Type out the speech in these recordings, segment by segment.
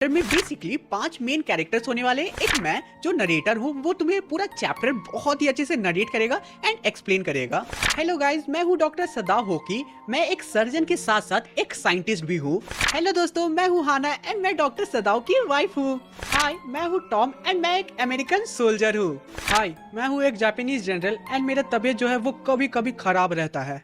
में basically 5 main characters होने वाले हैं। एक मैं जो नरेटर हूँ, वो तुम्हें पूरा चैप्टर बहुत ही अच्छे से नरेट करेगा एंड एक्सप्लेन करेगा। हेलो गाइस, मैं हूँ डॉक्टर सदाव होकी। मैं एक सर्जन के साथ साथ एक साइंटिस्ट भी हूँ। हेलो दोस्तों, मैं हूँ हाना एंड मैं डॉक्टर सदाव की वाइफ हूँ। हाय, मैं हूँ टॉम एंड मैं एक अमेरिकन सोल्जर हूँ। हाय, मैं हूँ एक जापानीज जनरल एंड मेरा तबीयत जो है वो कभी कभी खराब रहता है।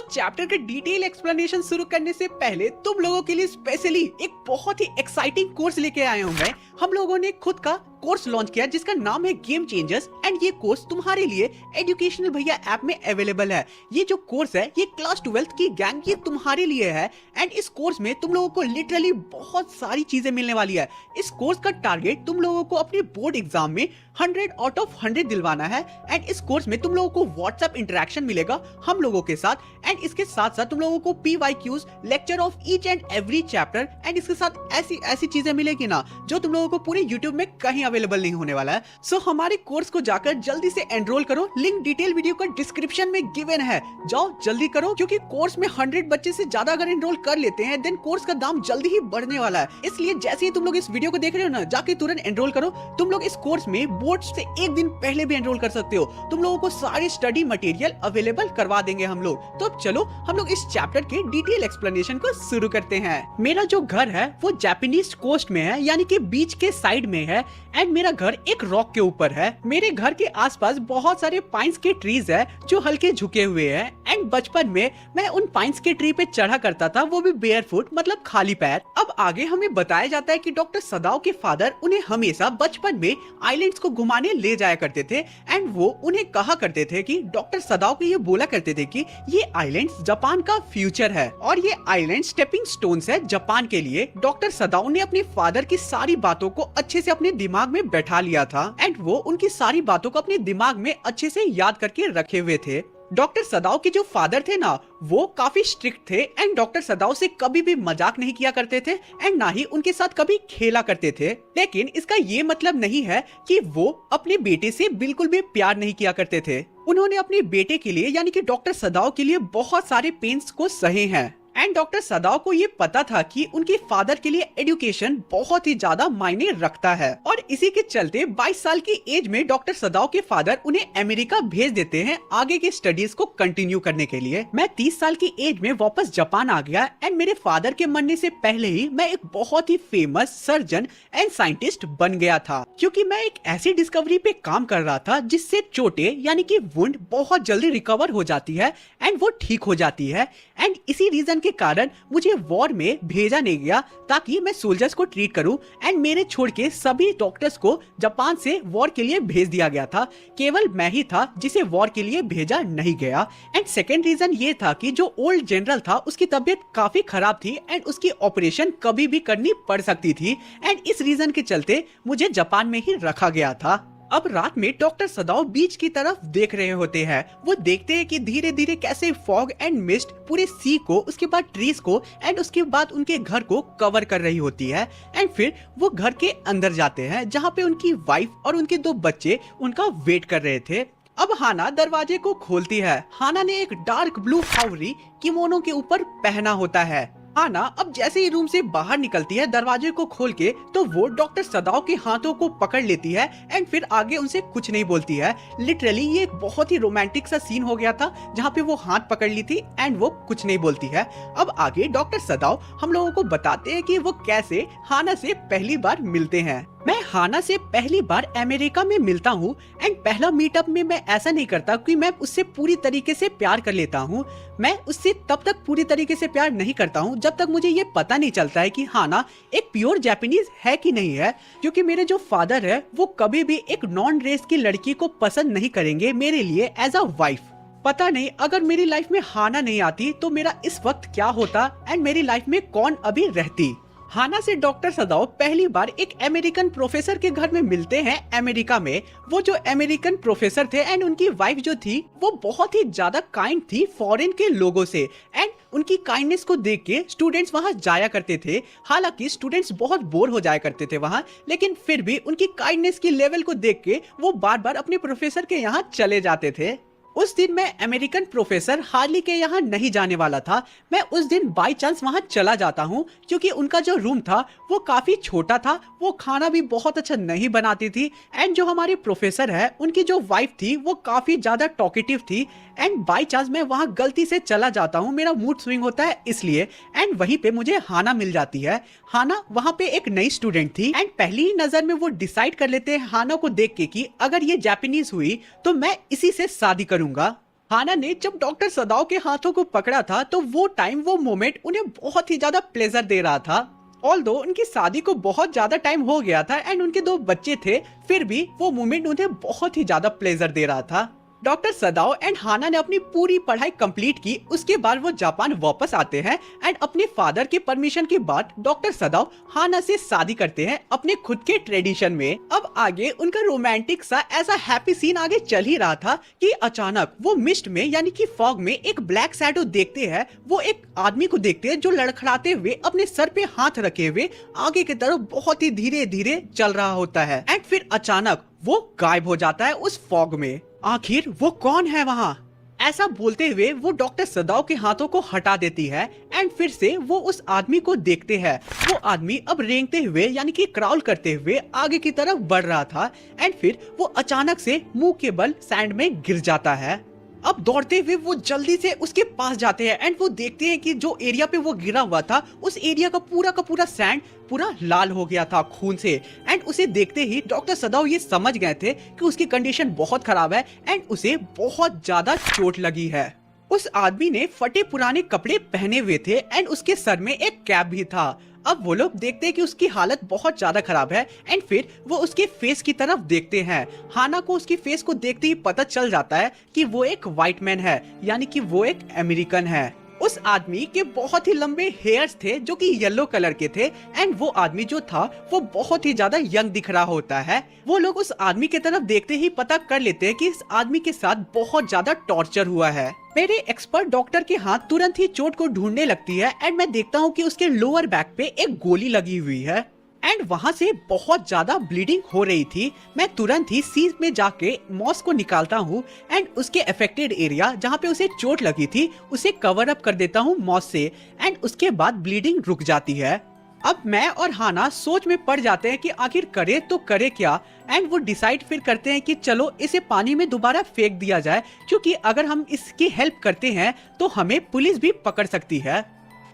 चैप्टर के डिटेल एक्सप्लेनेशन शुरू करने से पहले तुम लोगों के लिए स्पेशली एक बहुत ही एक्साइटिंग कोर्स लेके आया हूँ मैं। हम लोगों ने खुद का कोर्स लॉन्च किया जिसका नाम है गेम चेंजर्स एंड ये कोर्स तुम्हारे लिए एजुकेशनल भैया ऐप में अवेलेबल है। ये जो कोर्स है ये क्लास 12th की गैंग ये तुम्हारे लिए है एंड इस कोर्स में तुम लोगों को लिटरली बहुत सारी चीजें मिलने वाली है। इस कोर्स का टारगेट तुम लोगों को अपने बोर्ड एग्जाम में 100 आउट ऑफ 100 दिलवाना है एंड इस कोर्स में तुम लोगों को व्हाट्सएप इंटरेक्शन मिलेगा हम लोगों के साथ एंड इसके साथ साथ तुम लोगों को PYQs lecture of each and every chapter and इसके साथ ऐसी चीजें मिलेगी ना जो तुम लोगों को पूरे YouTube में कहीं अवेलेबल नहीं होने वाला है। हमारे कोर्स को जाकर जल्दी से एनरोल करो। लिंक डिटेल वीडियो का डिस्क्रिप्शन में गिवन है। जाओ जल्दी करो क्योंकि कोर्स में 100 बच्चे से ज्यादा अगर एनरोल कर लेते हैं देन कोर्स का दाम जल्दी ही बढ़ने वाला है। इसलिए जैसे ही तुम लोग इस वीडियो को देख रहे हो ना, जाके तुरंत एनरोल करो। तुम लोग इस कोर्स में बोर्ड से एक दिन पहले भी एनरोल कर सकते हो। तुम लोगों को सारी स्टडी मटेरियल अवेलेबल करवा देंगे हम लोग। तो अब चलो हम लोग इस चैप्टर के डिटेल एक्सप्लेनेशन को शुरू करते हैं। मेरा जो घर है वो जापानीज कोस्ट में है, यानी कि बीच के साइड में है एंड मेरा घर एक रॉक के ऊपर है। मेरे घर के आसपास बहुत सारे पाइन्स के ट्रीज है जो हल्के झुके हुए हैं एंड बचपन में मैं उन पाइन्स के ट्री पे चढ़ा करता था, वो भी बेयर फुट मतलब खाली पैर। अब आगे हमें बताया जाता है कि डॉक्टर सदाव के फादर उन्हें हमेशा बचपन में आइलैंड्स को घुमाने ले जाया करते थे एंड वो उन्हें कहा करते थे कि डॉक्टर सदाव को ये बोला करते थे कि ये आइलैंड्स जापान का फ्यूचर है और ये आइलैंड स्टेपिंग स्टोन्स है जापान के लिए। डॉक्टर सदाव ने अपने फादर की सारी बातों को अच्छे से अपने दिमाग में बैठा लिया था एंड वो उनकी सारी बातों को अपने दिमाग में अच्छे से याद करके रखे हुए थे। डॉक्टर सदाव के जो फादर थे ना, वो काफी स्ट्रिक्ट थे एंड डॉक्टर सदाव से कभी भी मजाक नहीं किया करते थे एंड ना ही उनके साथ कभी खेला करते थे। लेकिन इसका ये मतलब नहीं है कि वो अपने बेटे से बिल्कुल भी प्यार नहीं किया करते थे। उन्होंने अपने बेटे के लिए यानी कि डॉक्टर सदाव के लिए बहुत सारे पेन्स को सहे हैं एंड डॉक्टर सदाव को ये पता था कि उनके फादर के लिए एजुकेशन बहुत ही ज्यादा मायने रखता है और इसी के चलते 22 साल की एज में डॉक्टर सदाव के फादर उन्हें अमेरिका भेज देते हैं आगे की स्टडीज को कंटिन्यू करने के लिए। मैं 30 साल की एज में वापस जापान आ गया एंड मेरे फादर के मरने से पहले ही मैं एक बहुत ही फेमस सर्जन एंड साइंटिस्ट बन गया था, क्योंकि मैं एक ऐसी डिस्कवरी पे काम कर रहा था जिससे चोटें यानी कि वुंड बहुत जल्दी रिकवर हो जाती है एंड वो ठीक हो जाती है एंड इसी रीजन के कारण मुझे वॉर में भेजा नहीं गया ताकि मैं सोल्जर्स को ट्रीट करूं एंड मेरे छोड़ के सभी डॉक्टर्स को जापान से वॉर के लिए भेज दिया गया था। केवल मैं ही था जिसे वॉर के लिए भेजा नहीं गया एंड सेकेंड रीजन ये था कि जो ओल्ड जनरल था उसकी तबीयत काफी खराब थी एंड उसकी ऑपरेशन कभी भी करनी पड़ सकती थी एंड इस रीजन के चलते मुझे जापान में ही रखा गया था। अब रात में डॉक्टर सदाव बीच की तरफ देख रहे होते हैं। वो देखते हैं कि धीरे धीरे कैसे फॉग एंड मिस्ट पूरे सी को, उसके बाद ट्रीज को एंड उसके बाद उनके घर को कवर कर रही होती है एंड फिर वो घर के अंदर जाते हैं जहाँ पे उनकी वाइफ और उनके 2 बच्चे उनका वेट कर रहे थे। अब हाना दरवाजे को खोलती है। हाना ने एक डार्क ब्लू हाउरी किमोनो के ऊपर पहना होता है। हाना अब जैसे ही रूम से बाहर निकलती है दरवाजे को खोल के, तो वो डॉक्टर सदाव के हाथों को पकड़ लेती है एंड फिर आगे उनसे कुछ नहीं बोलती है। लिटरली ये एक बहुत ही रोमांटिक सा सीन हो गया था जहाँ पे वो हाथ पकड़ ली थी एंड वो कुछ नहीं बोलती है। अब आगे डॉक्टर सदाव हम लोगों को बताते हैं कि वो कैसे हाना से पहली बार मिलते हैं। मैं हाना से पहली बार अमेरिका में मिलता हूँ एंड पहला मीटअप में मैं ऐसा नहीं करता कि मैं उससे पूरी तरीके से प्यार कर लेता हूँ। मैं उससे तब तक पूरी तरीके से प्यार नहीं करता हूँ जब तक मुझे ये पता नहीं चलता है कि हाना एक प्योर जापानीज है कि नहीं है, क्योंकि मेरे जो फादर है वो कभी भी एक नॉन रेस की लड़की को पसंद नहीं करेंगे मेरे लिए एज अ वाइफ। पता नहीं अगर मेरी लाइफ में हाना नहीं आती तो मेरा इस वक्त क्या होता एंड मेरी लाइफ में कौन अभी रहती। हाना से डॉक्टर सदाव पहली बार एक अमेरिकन प्रोफेसर के घर में मिलते हैं अमेरिका में। वो जो अमेरिकन प्रोफेसर थे एंड उनकी वाइफ जो थी वो बहुत ही ज्यादा काइंड थी फॉरेन के लोगों से एंड उनकी काइंडनेस को देख के स्टूडेंट्स वहां जाया करते थे। हालांकि स्टूडेंट्स बहुत बोर हो जाया करते थे वहां, लेकिन फिर भी उनकी काइंडनेस की लेवल को देख के वो बार बार अपने प्रोफेसर के यहाँ चले जाते थे। उस दिन मैं अमेरिकन प्रोफेसर हार्ली के यहाँ नहीं जाने वाला था। मैं उस दिन बाय चांस वहाँ चला जाता हूँ क्योंकि उनका जो रूम था वो काफी छोटा था, वो खाना भी बहुत अच्छा नहीं बनाती थी एंड जो हमारी प्रोफेसर है उनकी जो वाइफ थी वो काफी ज्यादा टॉकेटिव थी एंड बाय चांस मैं वहाँ गलती से चला जाता हूँ, मेरा मूड स्विंग होता है इसलिए। एंड वहीं पे मुझे हाना मिल जाती है। हाना वहाँ पे एक नई स्टूडेंट थी एंड पहली ही नजर में वो डिसाइड कर लेते हैं हाना को देख के कि अगर ये जापानीज हुई तो मैं इसी से शादी करूंगा। हाना ने जब डॉक्टर सदाओ के हाथों को पकड़ा था तो वो टाइम, वो मोमेंट उन्हें बहुत ही ज्यादा प्लेजर दे रहा था। ऑल्दो उनकी शादी को बहुत ज्यादा टाइम हो गया था एंड उनके 2 बच्चे थे, फिर भी वो मोमेंट उन्हें बहुत ही ज्यादा प्लेजर दे रहा था। डॉक्टर सदाओ एंड हाना ने अपनी पूरी पढ़ाई कंप्लीट की। उसके बाद वो जापान वापस आते हैं एंड अपने फादर के परमिशन के बाद डॉक्टर सदाओ हाना से शादी करते हैं अपने खुद के ट्रेडिशन में। अब आगे उनका रोमांटिक सा ऐसा हैप्पी सीन आगे चल ही रहा था कि अचानक वो मिस्ट में यानी कि फॉग में एक ब्लैक शैडो देखते हैं। वो एक आदमी को देखते हैं जो लड़खड़ाते हुए अपने सर पे हाथ रखे हुए आगे की तरफ बहुत ही धीरे धीरे चल रहा होता है एंड फिर अचानक वो गायब हो जाता है उस फॉग में। आखिर वो कौन है वहाँ? ऐसा बोलते हुए वो डॉक्टर सदाओ के हाथों को हटा देती है एंड फिर से वो उस आदमी को देखते हैं। वो आदमी अब रेंगते हुए यानी कि क्राउल करते हुए आगे की तरफ बढ़ रहा था एंड फिर वो अचानक से मुंह के बल सैंड में गिर जाता है। अब दौड़ते हुए वो जल्दी से उसके पास जाते हैं एंड वो देखते हैं कि जो एरिया पे वो गिरा हुआ था उस एरिया का पूरा सैंड पूरा लाल हो गया था खून से। एंड उसे देखते ही डॉक्टर सदाओ ये समझ गए थे कि उसकी कंडीशन बहुत खराब है एंड उसे बहुत ज्यादा चोट लगी है। उस आदमी ने फटे पुराने कपड़े पहने हुए थे एंड उसके सर में एक कैप भी था। अब वो लोग देखते हैं कि उसकी हालत बहुत ज्यादा खराब है एंड फिर वो उसके फेस की तरफ देखते हैं। हाना को उसकी फेस को देखते ही पता चल जाता है कि वो एक व्हाइट मैन है यानी कि वो एक अमेरिकन है। उस आदमी के बहुत ही लंबे हेयर्स थे जो कि येलो कलर के थे एंड वो आदमी जो था वो बहुत ही ज्यादा यंग दिख रहा होता है। वो लोग उस आदमी की तरफ देखते ही पता कर लेते हैं कि इस आदमी के साथ बहुत ज्यादा टॉर्चर हुआ है। मेरे एक्सपर्ट डॉक्टर के हाथ तुरंत ही चोट को ढूंढने लगती है एंड मैं देखता हूँ कि उसके लोअर बैक पे एक गोली लगी हुई है एंड वहाँ से बहुत ज्यादा ब्लीडिंग हो रही थी। मैं तुरंत ही सीज में जाके मॉस को निकालता हूँ एंड उसके अफेक्टेड एरिया जहाँ पे उसे चोट लगी थी उसे कवर अप कर देता हूँ मॉस से एंड उसके बाद ब्लीडिंग रुक जाती है। अब मैं और हाना सोच में पड़ जाते हैं कि आखिर करे तो करे क्या एंड वो डिसाइड फिर करते हैं कि चलो इसे पानी में दोबारा फेंक दिया जाए क्योंकि अगर हम इसकी हेल्प करते हैं तो हमें पुलिस भी पकड़ सकती है।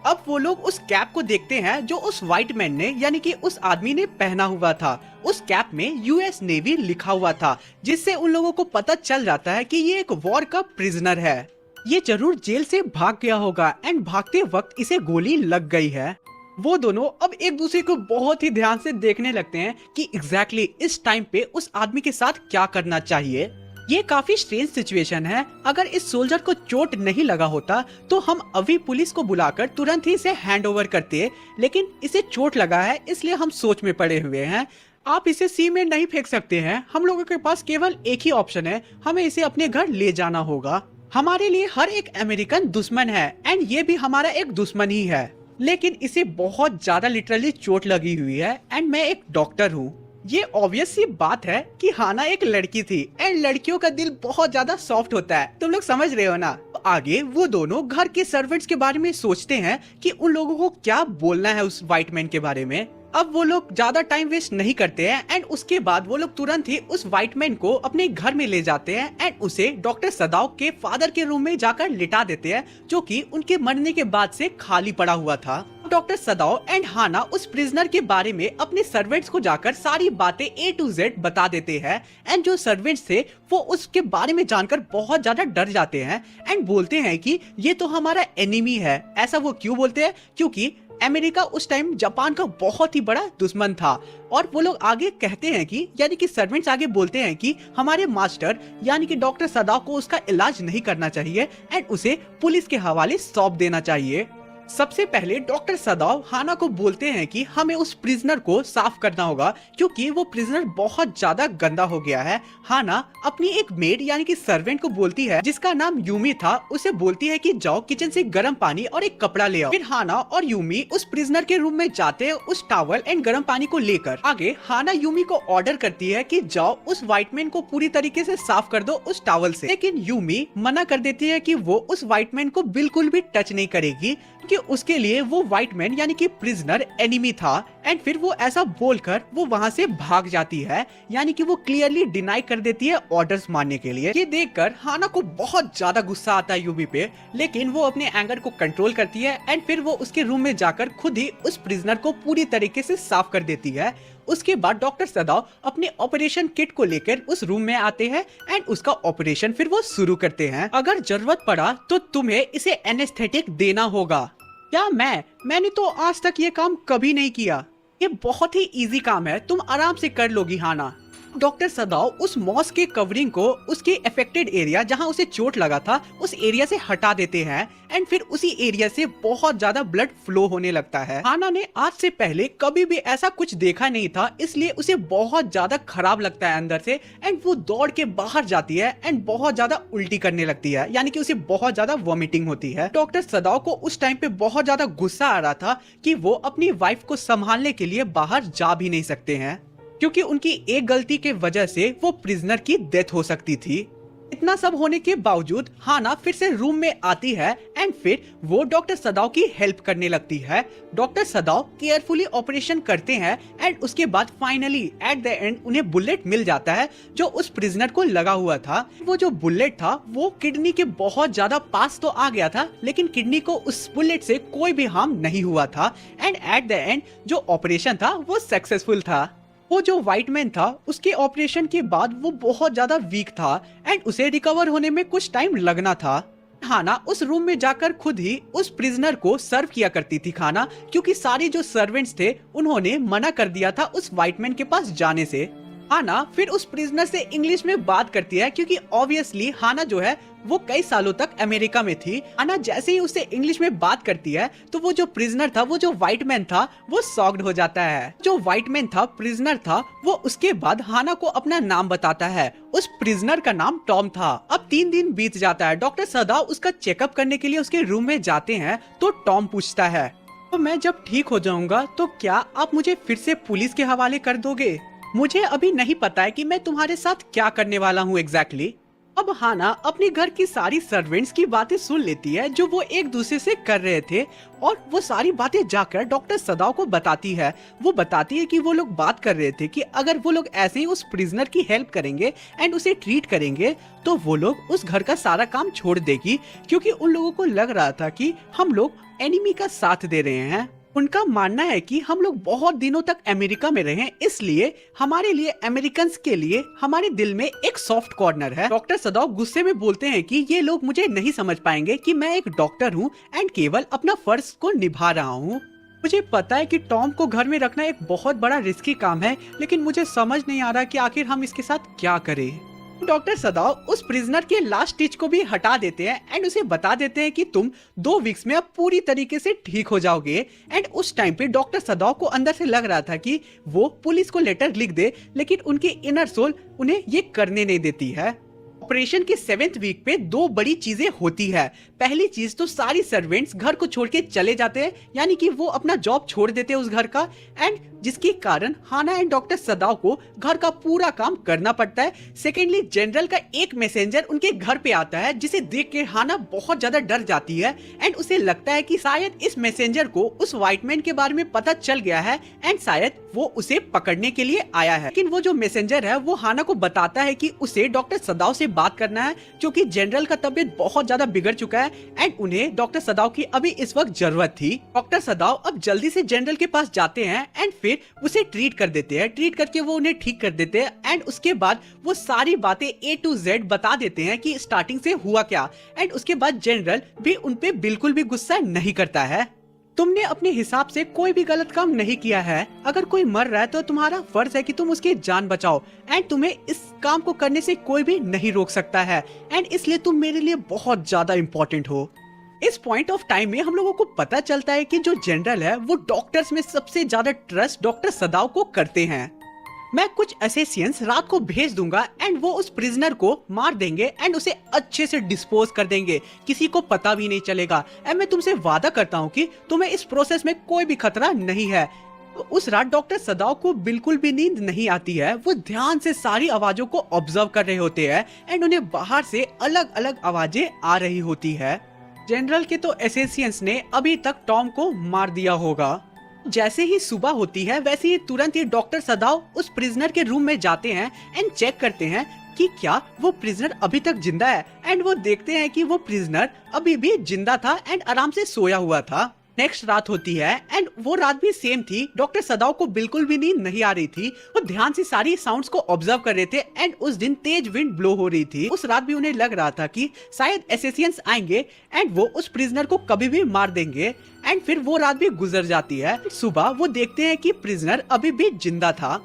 अब वो लोग उस कैप को देखते हैं जो उस व्हाइट मैन ने यानी कि उस आदमी ने पहना हुआ था। उस कैप में यूएस नेवी लिखा हुआ था जिससे उन लोगों को पता चल जाता है कि ये एक वॉर का प्रिजनर है। ये जरूर जेल से भाग गया होगा एंड भागते वक्त इसे गोली लग गई है। वो दोनों अब एक दूसरे को बहुत ही ध्यान से देखने लगते हैं कि एग्जैक्टली इस टाइम पे उस आदमी के साथ क्या करना चाहिए। ये काफी स्ट्रेंज सिचुएशन है। अगर इस सोल्जर को चोट नहीं लगा होता तो हम अभी पुलिस को बुलाकर तुरंत ही इसे हैंड ओवर करते, लेकिन इसे चोट लगा है इसलिए हम सोच में पड़े हुए हैं। आप इसे सी में नहीं फेंक सकते हैं, हम लोगों के पास केवल एक ही ऑप्शन है, हमें इसे अपने घर ले जाना होगा। हमारे लिए हर एक अमेरिकन दुश्मन है एंड ये भी हमारा एक दुश्मन ही है, लेकिन इसे बहुत ज्यादा लिटरली चोट लगी हुई है एंड मैं एक डॉक्टर हूँ। ये ऑब्वियस सी बात है कि हाना एक लड़की थी एंड लड़कियों का दिल बहुत ज्यादा सॉफ्ट होता है, तुम लोग समझ रहे हो ना। आगे वो दोनों घर के सर्वेंट्स के बारे में सोचते हैं कि उन लोगों को क्या बोलना है उस व्हाइट मैन के बारे में। अब वो लोग ज्यादा टाइम वेस्ट नहीं करते हैं एंड उसके बाद वो लोग तुरंत ही उस व्हाइट मैन को अपने घर में ले जाते हैं एंड उसे डॉक्टर सदाओ के फादर के रूम में जाकर लिटा देते हैं जो कि उनके मरने के बाद से खाली पड़ा हुआ था। डॉक्टर सदाओ एंड हाना उस प्रिजनर के बारे में अपने सर्वेंट्स को जाकर सारी बातें A to Z बता देते हैं एंड जो सर्वेंट्स थे वो उसके बारे में जानकर बहुत ज्यादा डर जाते हैं एंड बोलते हैं कि ये तो हमारा एनिमी है। ऐसा वो क्यों बोलते हैं? क्योंकि अमेरिका उस टाइम जापान का बहुत ही बड़ा दुश्मन था। और वो लोग आगे कहते हैं कि यानी कि सर्वेंट्स आगे बोलते हैं कि हमारे मास्टर यानी कि डॉक्टर सदाओ को उसका इलाज नहीं करना चाहिए एंड उसे पुलिस के हवाले सौंप देना चाहिए। सबसे पहले डॉक्टर सदाव हाना को बोलते हैं कि हमें उस प्रिजनर को साफ करना होगा क्योंकि वो प्रिजनर बहुत ज्यादा गंदा हो गया है। हाना अपनी एक मेड यानी कि सर्वेंट को बोलती है जिसका नाम यूमी था, उसे बोलती है कि जाओ किचन से गर्म पानी और एक कपड़ा ले आओ। फिर हाना और यूमी उस प्रिजनर के रूम में जाते हैं उस टॉवल एंड गर्म पानी को लेकर। आगे हाना यूमी को ऑर्डर करती है कि जाओ उस व्हाइट मैन को पूरी तरीके से साफ कर दो उस टॉवल से, लेकिन यूमी मना कर देती है कि वो उस व्हाइट मैन को बिल्कुल भी टच नहीं करेगी कि उसके लिए वो व्हाइट मैन यानी कि प्रिजनर एनिमी था। एंड फिर वो ऐसा बोलकर वो वहाँ से भाग जाती है, यानी कि वो क्लियरली डिनाई कर देती है ऑर्डर्स मानने के लिए। ये देखकर हाना को बहुत ज्यादा गुस्सा आता है यूबी पे, लेकिन वो अपने एंगर को कंट्रोल करती है एंड फिर वो उसके रूम में जाकर खुद ही उस प्रिजनर को पूरी तरीके से साफ कर देती है। उसके बाद डॉक्टर सदाव अपने ऑपरेशन किट को लेकर उस रूम में आते हैं एंड उसका ऑपरेशन फिर वो शुरू करते हैं। अगर जरूरत पड़ा तो तुम्हें इसे एनेस्थेटिक देना होगा। क्या मैंने तो आज तक ये काम कभी नहीं किया। ये बहुत ही इजी काम है, तुम आराम से कर लोगी हाना। डॉक्टर सदाव उस मॉस के कवरिंग को उसके अफेक्टेड एरिया जहां उसे चोट लगा था उस एरिया से हटा देते हैं एंड फिर उसी एरिया से बहुत ज्यादा ब्लड फ्लो होने लगता है। हाना ने आज से पहले कभी भी ऐसा कुछ देखा नहीं था, इसलिए उसे बहुत ज्यादा खराब लगता है अंदर से एंड वो दौड़ के बाहर जाती है एंड बहुत ज्यादा उल्टी करने लगती है, यानी कि उसे बहुत ज्यादा वॉमिटिंग होती है। डॉक्टर सदाव को उस टाइम पे बहुत ज्यादा गुस्सा आ रहा था कि वो अपनी वाइफ को संभालने के लिए बाहर जा भी नहीं सकते हैं क्योंकि उनकी एक गलती के वजह से वो प्रिजनर की डेथ हो सकती थी। इतना सब होने के बावजूद हाना फिर से रूम में आती है एंड फिर वो डॉक्टर सदाव की हेल्प करने लगती है। डॉक्टर सदाव केयरफुली ऑपरेशन करते हैं एंड उसके बाद फाइनली एट द एंड उन्हें बुलेट मिल जाता है जो उस प्रिजनर को लगा हुआ था। वो जो बुलेट था वो किडनी के बहुत ज्यादा पास तो आ गया था, लेकिन किडनी को उस बुलेट से कोई भी हार्म नहीं हुआ था एंड एट द एंड जो ऑपरेशन था वो सक्सेसफुल था। वो जो व्हाइट मैन था उसके ऑपरेशन के बाद वो बहुत ज्यादा वीक था एंड उसे रिकवर होने में कुछ टाइम लगना था। हाना उस रूम में जाकर खुद ही उस प्रिजनर को सर्व किया करती थी खाना, क्योंकि सारे जो सर्वेंट्स थे उन्होंने मना कर दिया था उस व्हाइट मैन के पास जाने से। हाना फिर उस प्रिजनर से इंग्लिश में बात करती है क्योंकि ऑब्वियसली हाना जो है वो कई सालों तक अमेरिका में थी। हाना जैसे ही उससे इंग्लिश में बात करती है तो वो जो प्रिजनर था, वो जो व्हाइट मैन था, वो शॉक्ड हो जाता है। जो व्हाइट मैन था, प्रिजनर था, वो उसके बाद हाना को अपना नाम बताता है। उस प्रिजनर का नाम टॉम था। अब 3 दिन बीत जाता है। डॉक्टर सदाव उसका चेकअप करने के लिए उसके रूम में जाते हैं तो टॉम पूछता है, तो मैं जब ठीक हो जाऊंगा तो क्या आप मुझे फिर से पुलिस के हवाले कर दोगे? मुझे अभी नहीं पता है कि मैं तुम्हारे साथ क्या करने वाला हूँ एग्जैक्टली। अब हाना अपने घर की सारी सर्वेंट्स की बातें सुन लेती है जो वो एक दूसरे से कर रहे थे और वो सारी बातें जाकर डॉक्टर सदाव को बताती है। वो बताती है कि वो लोग बात कर रहे थे कि अगर वो लोग ऐसे ही उस प्रिजनर की हेल्प करेंगे एंड उसे ट्रीट करेंगे तो वो लोग उस घर का सारा काम छोड़ देगी, क्योंकि उन लोगों को लग रहा था कि हम लोग एनिमी का साथ दे रहे हैं। उनका मानना है कि हम लोग बहुत दिनों तक अमेरिका में रहे, इसलिए हमारे लिए अमेरिकन्स के लिए हमारे दिल में एक सॉफ्ट कॉर्नर है। डॉक्टर सदाव गुस्से में बोलते हैं कि ये लोग मुझे नहीं समझ पाएंगे कि मैं एक डॉक्टर हूँ एंड केवल अपना फर्ज को निभा रहा हूँ। मुझे पता है कि टॉम को घर में रखना एक बहुत बड़ा रिस्की काम है, लेकिन मुझे समझ नहीं आ रहा कि आखिर हम इसके साथ क्या करें। डॉक्टर सदाव उस प्रिजनर के लास्ट स्टिच को भी हटा देते हैं एंड उसे बता देते हैं कि तुम 2 वीक्स में अब पूरी तरीके से ठीक हो जाओगे। एंड उस टाइम पे डॉक्टर सदाव को अंदर से लग रहा था कि वो पुलिस को लेटर लिख दे, लेकिन उनकी इनर सोल उन्हें ये करने नहीं देती है। ऑपरेशन के 7th वीक पे 2 बड़ी चीजें होती है। पहली चीज तो सारी सर्वेंट्स घर को छोड़ के चले जाते हैं, यानी कि वो अपना जॉब छोड़ देते हैं उस घर का, एंड जिसके कारण हाना एंड डॉक्टर सदाव को घर का पूरा काम करना पड़ता है। सेकेंडली, जनरल का एक मैसेंजर उनके घर पे आता है जिसे देख के हाना बहुत ज्यादा डर जाती है एंड उसे लगता है कि शायद इस मैसेंजर को उस व्हाइट मैन के बारे में पता चल गया है एंड शायद वो उसे पकड़ने के लिए आया है। लेकिन वो जो मैसेंजर है वो हाना को बताता है कि उसे डॉक्टर सदाव से बात करना है, क्योंकि जनरल का तबीयत बहुत ज्यादा बिगड़ चुका है एंड उन्हें डॉक्टर सदाव की अभी इस वक्त जरूरत थी। डॉक्टर सदाव अब जल्दी से जनरल के पास जाते हैं एंड फिर उसे ट्रीट कर देते हैं। ट्रीट करके वो उन्हें ठीक कर देते हैं एंड उसके बाद वो सारी बातें A to Z बता देते हैं कि स्टार्टिंग से हुआ क्या। एंड उसके बाद जनरल भी उनपे बिल्कुल भी गुस्सा नहीं करता है। तुमने अपने हिसाब से कोई भी गलत काम नहीं किया है। अगर कोई मर रहा है तो तुम्हारा फर्ज है कि तुम उसकी जान बचाओ एंड तुम्हें इस काम को करने से कोई भी नहीं रोक सकता है एंड इसलिए तुम मेरे लिए बहुत ज्यादा इम्पोर्टेंट हो। इस पॉइंट ऑफ टाइम में हम लोगों को पता चलता है कि जो जनरल है वो डॉक्टर्स में सबसे ज्यादा ट्रस्ट डॉक्टर सदाव को करते हैं। मैं कुछ असेसियंस रात को भेज दूंगा एंड वो उस प्रिजनर को मार देंगे एंड उसे अच्छे से डिस्पोज कर देंगे, किसी को पता भी नहीं चलेगा। एंड मैं तुमसे वादा करता हूँ कि तुम्हें इस प्रोसेस में कोई भी खतरा नहीं है। उस रात डॉक्टर सदाव को बिल्कुल भी नींद नहीं आती है। वो ध्यान से सारी आवाजों को ऑब्जर्व कर रहे होते हैं एंड उन्हें बाहर से अलग अलग आवाजें आ रही होती है। जनरल के तो एसेसियंस ने अभी तक टॉम को मार दिया होगा। जैसे ही सुबह होती है वैसे ही तुरंत ही डॉक्टर सदाव उस प्रिजनर के रूम में जाते हैं एंड चेक करते हैं कि क्या वो प्रिजनर अभी तक जिंदा है। एंड वो देखते हैं कि वो प्रिजनर अभी भी जिंदा था एंड आराम से सोया हुआ था। नेक्स्ट रात होती है एंड वो रात भी सेम थी। डॉक्टर सदाव को बिल्कुल भी नींद नहीं आ रही थी। वो ध्यान से सारी साउंड्स को ऑब्जर्व कर रहे थे एंड उस दिन तेज विंड ब्लो हो रही थी। उस रात भी उन्हें लग रहा था कि शायद एसेसियंस आएंगे एंड वो उस प्रिजनर को कभी भी मार देंगे। एंड फिर वो रात भी गुजर जाती है। सुबह वो देखते हैं कि प्रिजनर अभी भी जिंदा था।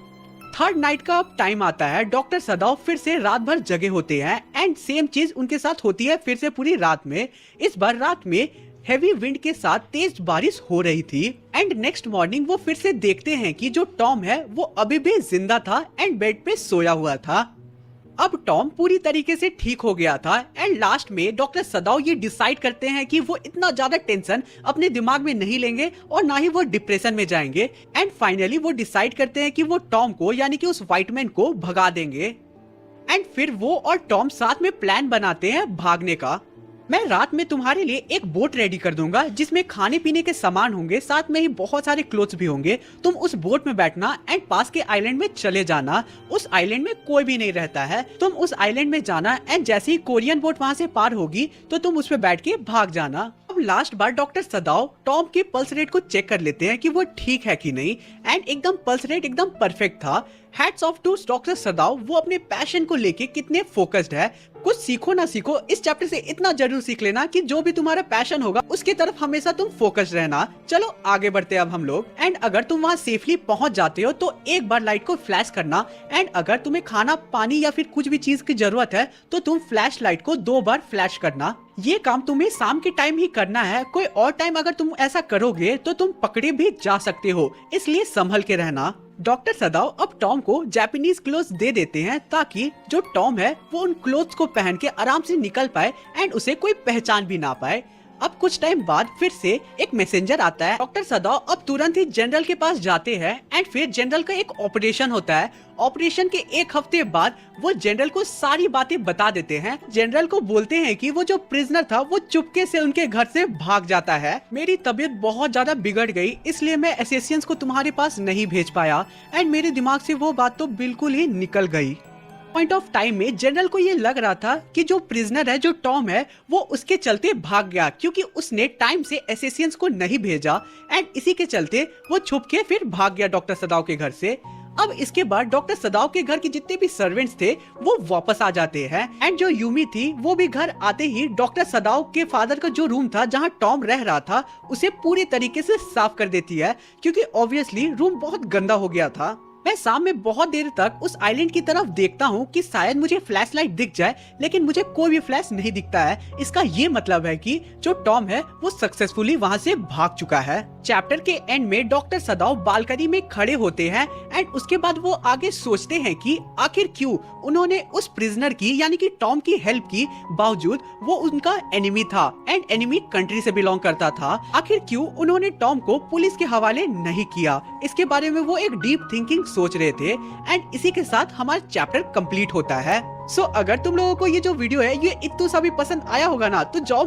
थर्ड नाइट का अब टाइम आता है। डॉक्टर सदाव फिर से रात भर जगे होते हैं एंड सेम चीज उनके साथ होती है फिर से पूरी रात में। इस बार रात में हेवी विंड के साथ तेज बारिश हो रही थी एंड नेक्स्ट मॉर्निंग वो फिर से देखते हैं कि जो टॉम है वो अभी भी जिंदा था एंड बेड पे सोया हुआ था। अब टॉम पूरी तरीके से ठीक हो गया था एंड लास्ट में डॉक्टर सदाव ये डिसाइड करते हैं कि वो इतना ज्यादा टेंशन अपने दिमाग में नहीं लेंगे और ना ही वो डिप्रेशन में जाएंगे। एंड फाइनली वो डिसाइड करते हैं कि वो टॉम को यानी कि उस व्हाइट मैन को भगा देंगे। एंड फिर वो और टॉम साथ में प्लान बनाते हैं भागने का। मैं रात में तुम्हारे लिए एक बोट रेडी कर दूंगा जिसमें खाने पीने के सामान होंगे, साथ में ही बहुत सारे क्लोथ्स भी होंगे। तुम उस बोट में बैठना एंड पास के आइलैंड में चले जाना। उस आइलैंड में कोई भी नहीं रहता है। तुम उस आइलैंड में जाना एंड जैसे ही कोरियन बोट वहाँ से पार होगी तो तुम उस पे बैठ के भाग जाना। अब लास्ट बार डॉक्टर सदाव टॉम के पल्स रेट को चेक कर लेते हैं कि वो ठीक है कि नहीं एंड एकदम पल्स रेट एकदम परफेक्ट था। हैट्स ऑफ टू डॉक्टर सदाव, वो अपने पैशन को लेके कितने फोकस्ड है। कुछ सीखो ना सीखो, इस चैप्टर से इतना जरूर सीख लेना कि जो भी तुम्हारा पैशन होगा उसके तरफ हमेशा तुम फोकस्ड रहना। चलो आगे बढ़ते हैं अब हम लोग। एंड अगर तुम वहाँ सेफली पहुँच जाते हो तो एक बार लाइट को फ्लैश करना एंड अगर तुम्हें खाना पानी या फिर कुछ भी चीज की जरूरत है तो तुम फ्लैश लाइट को 2 बार फ्लैश करना। ये काम तुम्हें शाम के टाइम ही करना है। कोई और टाइम अगर तुम ऐसा करोगे तो तुम पकड़े भी जा सकते हो, इसलिए संभल के रहना। डॉक्टर सदाव अब टॉम को जापानीज क्लोथ्स दे देते हैं ताकि जो टॉम है वो उन क्लोथ्स को पहन के आराम से निकल पाए एंड उसे कोई पहचान भी ना पाए। अब कुछ टाइम बाद फिर से एक मैसेंजर आता है। डॉक्टर सदाव अब तुरंत ही जनरल के पास जाते हैं एंड फिर जनरल का एक ऑपरेशन होता है। ऑपरेशन के 1 हफ्ते बाद वो जनरल को सारी बातें बता देते हैं। जनरल को बोलते हैं कि वो जो प्रिजनर था वो चुपके से उनके घर से भाग जाता है। मेरी तबीयत बहुत ज्यादा बिगड़ गई इसलिए मैं एसेसियंस को तुम्हारे पास नहीं भेज पाया एंड मेरे दिमाग से वो बात तो बिल्कुल ही निकल गई। पॉइंट ऑफ टाइम में जनरल को ये लग रहा था कि जो प्रिजनर है जो टॉम है वो उसके चलते भाग गया क्योंकि उसने टाइम से एसेसियंस को नहीं भेजा एंड इसी के चलते वो छुप के फिर भाग गया डॉक्टर सदाव के घर से। अब इसके बाद डॉक्टर सदाव के घर के जितने भी सर्वेंट्स थे वो वापस आ जाते हैं एंड जो यूमी थी वो भी घर आते ही डॉक्टर सदाव के फादर का जो रूम था जहां टॉम रह रहा था उसे पूरी तरीके से साफ कर देती है क्योंकि ऑब्वियसली रूम बहुत गंदा हो गया था। मैं शाम में बहुत देर तक उस आइलैंड की तरफ देखता हूँ कि शायद मुझे फ्लैश लाइट दिख जाए, लेकिन मुझे कोई भी फ्लैश नहीं दिखता है। इसका ये मतलब है कि जो टॉम है वो सक्सेसफुली वहाँ से भाग चुका है। चैप्टर के एंड में डॉक्टर सदाव बालकनी में खड़े होते हैं एंड उसके बाद वो आगे सोचते हैं कि आखिर क्यों उन्होंने उस प्रिजनर की यानी कि टॉम की हेल्प की बावजूद वो उनका एनिमी था एंड एनिमी कंट्री से बिलोंग करता था। आखिर क्यों उन्होंने टॉम को पुलिस के हवाले नहीं किया, इसके बारे में वो एक डीप थिंकिंग सोच रहे थे एंड इसी के साथ हमारा चैप्टर कंप्लीट होता है। सो अगर तुम लोगों को ये जो वीडियो है ये इतना सा भी पसंद आया होगा ना तो जाओ